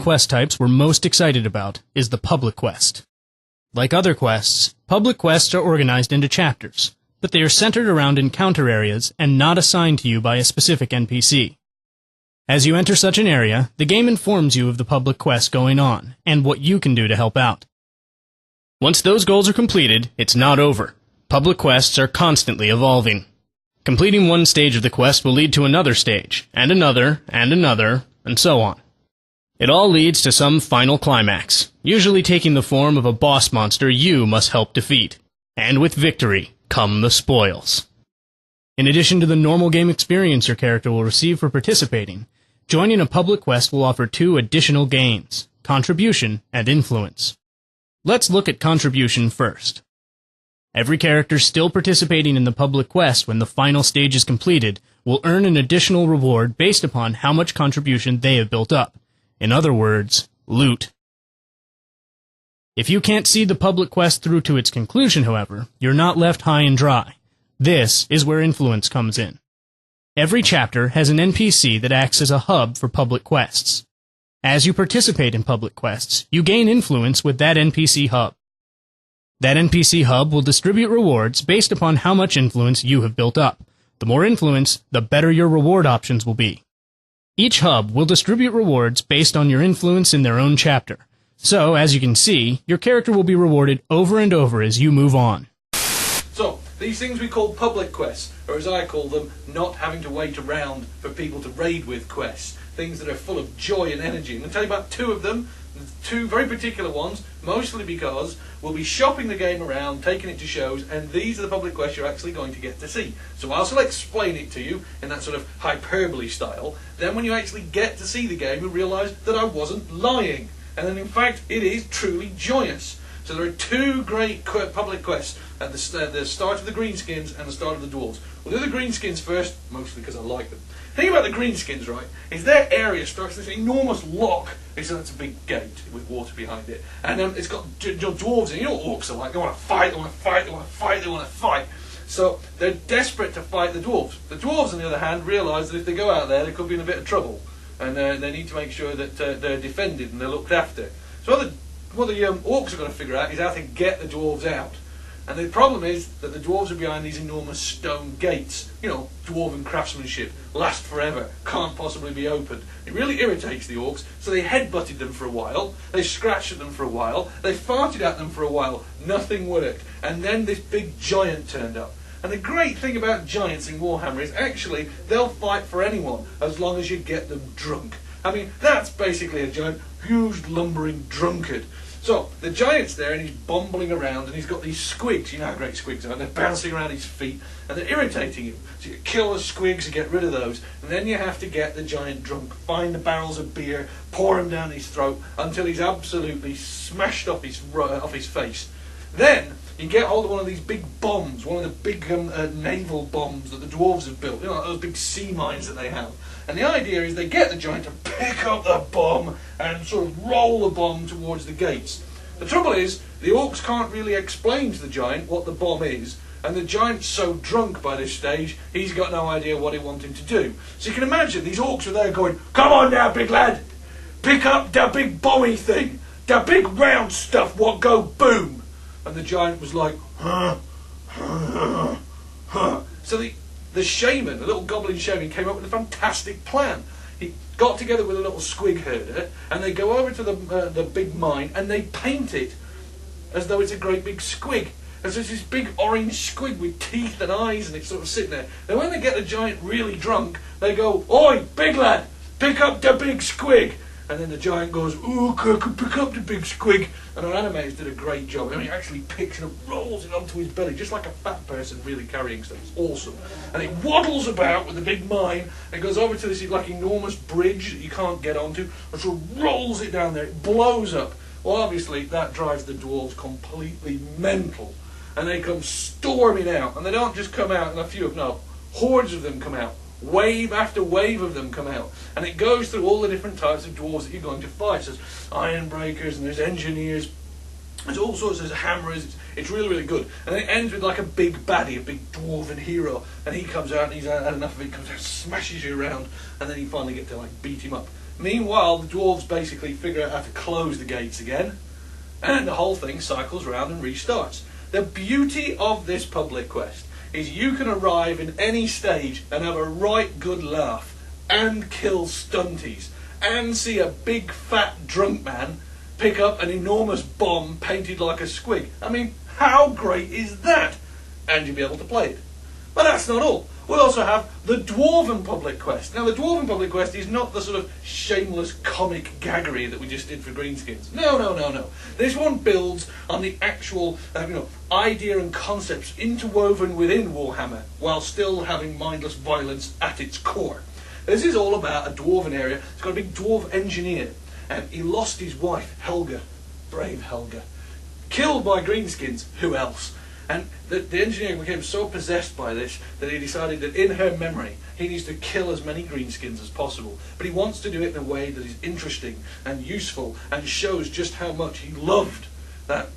quest types we're most excited about is the public quest. Like other quests, public quests are organized into chapters, but they are centered around encounter areas and not assigned to you by a specific NPC. As you enter such an area, the game informs you of the public quest going on, and what you can do to help out. Once those goals are completed, it's not over. Public quests are constantly evolving. Completing one stage of the quest will lead to another stage, and another, and so on. It all leads to some final climax, usually taking the form of a boss monster you must help defeat. And with victory come the spoils. In addition to the normal game experience your character will receive for participating, joining a public quest will offer 2 additional gains: contribution and influence. Let's look at contribution first. Every character still participating in the public quest when the final stage is completed will earn an additional reward based upon how much contribution they have built up. In other words, loot. If you can't see the public quest through to its conclusion, however, you're not left high and dry. This is where influence comes in. Every chapter has an NPC that acts as a hub for public quests. As you participate in public quests, you gain influence with that NPC hub. That NPC hub will distribute rewards based upon how much influence you have built up. The more influence, the better your reward options will be. Each hub will distribute rewards based on your influence in their own chapter. So, as you can see, your character will be rewarded over and over as you move on. So, these things we call public quests, or as I call them, not having to wait around for people to raid with quests. Things that are full of joy and energy. I'm going to tell you about 2 of them, 2 very particular ones, mostly because we'll be shopping the game around, taking it to shows, and these are the public quests you're actually going to get to see. So whilst I'll explain it to you in that sort of hyperbole style, then when you actually get to see the game, you'll realise that I wasn't lying. And then in fact, it is truly joyous. So there are 2 great public quests at the start of the Greenskins and the start of the Dwarves. We'll do the Greenskins first, mostly because I like them. The thing about the Greenskins, right, is their area starts with this enormous lock. It's a big gate with water behind it. And it's got dwarves in it. You know what orcs are like. They want to fight, they want to fight, they want to fight, they want to fight. So they're desperate to fight the dwarves. The dwarves, on the other hand, realise that if they go out there, they could be in a bit of trouble. And they need to make sure that they're defended and they're looked after. So what the orcs are going to figure out is how to get the dwarves out. And the problem is that the dwarves are behind these enormous stone gates. You know, dwarven craftsmanship, last forever, can't possibly be opened. It really irritates the orcs, so they headbutted them for a while, they scratched at them for a while, they farted at them for a while, nothing worked. And then this big giant turned up. And the great thing about giants in Warhammer is actually they'll fight for anyone as long as you get them drunk. I mean, that's basically a giant, huge, lumbering drunkard. So, the giant's there and he's bumbling around and he's got these squigs. You know how great squigs are. And they're bouncing around his feet and they're irritating him. So you kill the squigs and get rid of those. And then you have to get the giant drunk, find the barrels of beer, pour them down his throat until he's absolutely smashed off his face. Then you get hold of one of these big bombs, one of the big naval bombs that the dwarves have built. You know, those big sea mines that they have. And the idea is they get the giant to pick up the bomb and sort of roll the bomb towards the gates. The trouble is, the orcs can't really explain to the giant what the bomb is, and the giant's so drunk by this stage, he's got no idea what he wants him to do. So you can imagine, these orcs are there going, "Come on now, big lad, pick up the big bomby thing, the big round stuff what go boom." And the giant was like, "Huh, huh, huh." So the shaman, the little goblin shaman, came up with a fantastic plan. He got together with a little squig herder, and they go over to the big mine, and they paint it as though it's a great big squig. And so it's this big orange squig with teeth and eyes, and it's sort of sitting there. Then when they get the giant really drunk, they go, "Oi, big lad, pick up the big squig." And then the giant goes, "Ooh, I can pick up the big squig." And our animators did a great job. I mean, he actually picks it up, rolls it onto his belly, just like a fat person really carrying stuff. It's awesome. And it waddles about with the big mine, and goes over to this like enormous bridge that you can't get onto, and sort of rolls it down there. It blows up. Well, obviously, that drives the dwarves completely mental. And they come storming out. And they don't just come out in a few of them, no. Hordes of them come out. Wave after wave of them come out, and it goes through all the different types of dwarves that you're going to fight. So there's iron breakers, and there's engineers, there's all sorts, there's hammerers. It's really, really good. And then it ends with like a big baddie, a big dwarven hero, and he comes out and he's had enough of it, comes out, smashes you around, and then you finally get to like beat him up. Meanwhile, the dwarves basically figure out how to close the gates again, and the whole thing cycles around and restarts. The beauty of this public quest is you can arrive in any stage and have a right good laugh, and kill stunties, and see a big fat drunk man pick up an enormous bomb painted like a squig. I mean, how great is that? And you'll be able to play it. But that's not all. We'll also have the Dwarven Public Quest. Now, the Dwarven Public Quest is not the sort of shameless comic gaggery that we just did for Greenskins. No. This one builds on the actual idea and concepts interwoven within Warhammer, while still having mindless violence at its core. This is all about a dwarven area. It's got a big dwarf engineer, and he lost his wife, Helga, brave Helga, killed by Greenskins. Who else? And the engineer became so possessed by this that he decided that in her memory he needs to kill as many Greenskins as possible. But he wants to do it in a way that is interesting and useful and shows just how much he loved that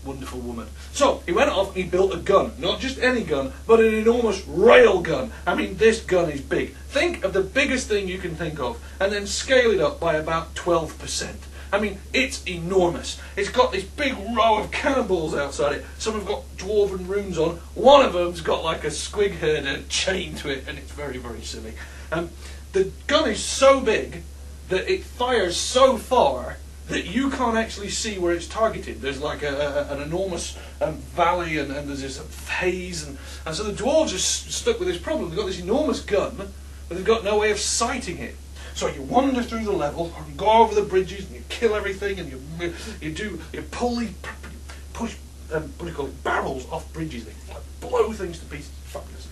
wonderful woman. So he went off and he built a gun. Not just any gun, but an enormous rail gun. I mean, this gun is big. Think of the biggest thing you can think of and then scale it up by about 12%. I mean, it's enormous. It's got this big row of cannonballs outside it. Some have got dwarven runes on. One of them's got like a squig herder chained to it, and it's very, very silly. The gun is so big that it fires so far that you can't actually see where it's targeted. There's like an enormous valley, and there's this haze, and so the dwarves are stuck with this problem. They've got this enormous gun, but they've got no way of sighting it. So you wander through the level, and go over the bridges, and you kill everything, and you push barrels off bridges. They blow things to pieces. Fabulous.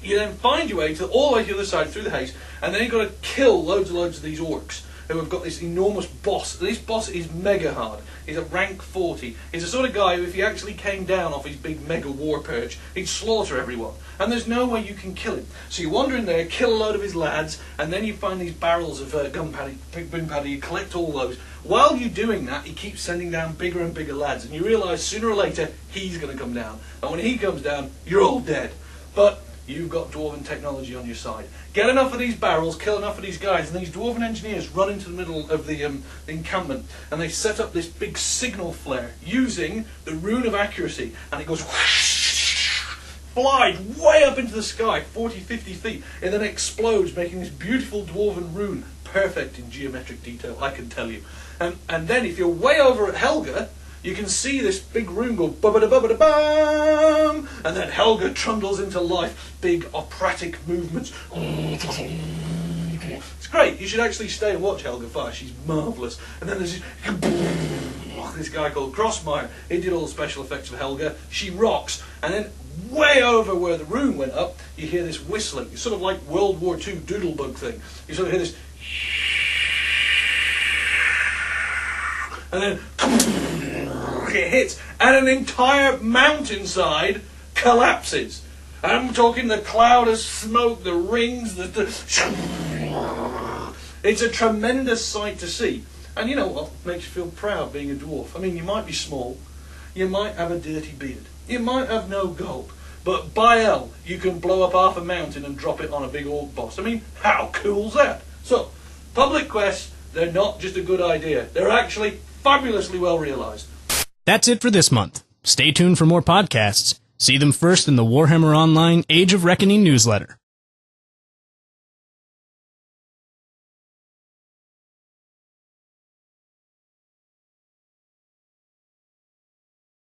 You then find your way all the way to the other side through the haze, and then you've got to kill loads and loads of these orcs who have got this enormous boss. This boss is mega hard. He's a rank 40. He's the sort of guy who, if he actually came down off his big mega war perch, he'd slaughter everyone. And there's no way you can kill him. So you wander in there, kill a load of his lads, and then you find these barrels of gunpowder. You collect all those. While you're doing that, he keeps sending down bigger and bigger lads, and you realise sooner or later he's going to come down. And when he comes down, you're all dead. But you've got dwarven technology on your side. Get enough of these barrels, kill enough of these guys, and these dwarven engineers run into the middle of the encampment, and they set up this big signal flare using the rune of accuracy, and it goes whoosh, flies way up into the sky, 40, 50 feet, and then explodes, making this beautiful dwarven rune, perfect in geometric detail, I can tell you. And then if you're way over at Helga, you can see this big rune go bum, and then Helga trundles into life, big operatic movements. It's great. You should actually stay and watch Helga fire. She's marvellous. And then there's this guy called Crossmire. He did all the special effects for Helga. She rocks. And then way over where the rune went up, you hear this whistling. It's sort of like World War II doodlebug thing. You sort of hear this, and then it hits, and an entire mountainside collapses. I'm talking the cloud of smoke, the rings, it's a tremendous sight to see. And you know what makes you feel proud being a dwarf? I mean, you might be small, you might have a dirty beard, you might have no gold, but by hell, you can blow up half a mountain and drop it on a big orc boss. I mean, how cool's that? So, public quests, they're not just a good idea, they're actually fabulously well realised. That's it for this month. Stay tuned for more podcasts. See them first in the Warhammer Online Age of Reckoning newsletter.